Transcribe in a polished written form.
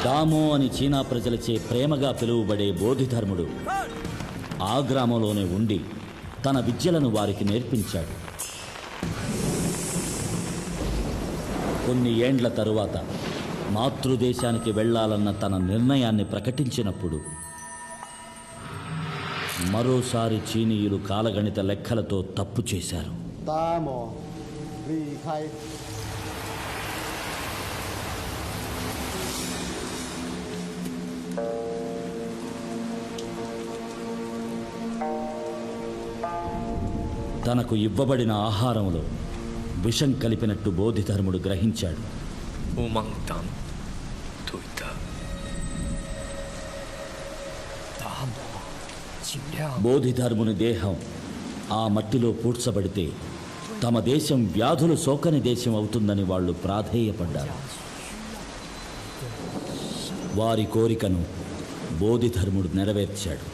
దామో అని చీనా ప్రజలచే ప్రేమగా పిలువబడే బోధిధర్ముడు ఆ గ్రామంలోనే ఉండి తన విద్యలను వారికి నేర్పించాడు. కొన్ని ఏండ్ల తరువాత మాతృదేశానికి వెళ్ళాలన్న తన నిర్ణయాన్ని ప్రకటించినప్పుడు మరోసారి చీనీయులు కాలగణిత లెక్కలతో తప్పు చేశారు. తనకు ఇవ్వబడిన ఆహారంలో విషం కలిపినట్టు బోధిధర్ముడు గ్రహించాడు. బోధిధర్ముని దేహం ఆ మట్టిలో పూడ్చబడితే తమ దేశం వ్యాధులు సోకని దేశం అవుతుందని వాళ్ళు ప్రాధేయపడ్డారు. వారి కోరికను బోధిధర్ముడు నెరవేర్చాడు.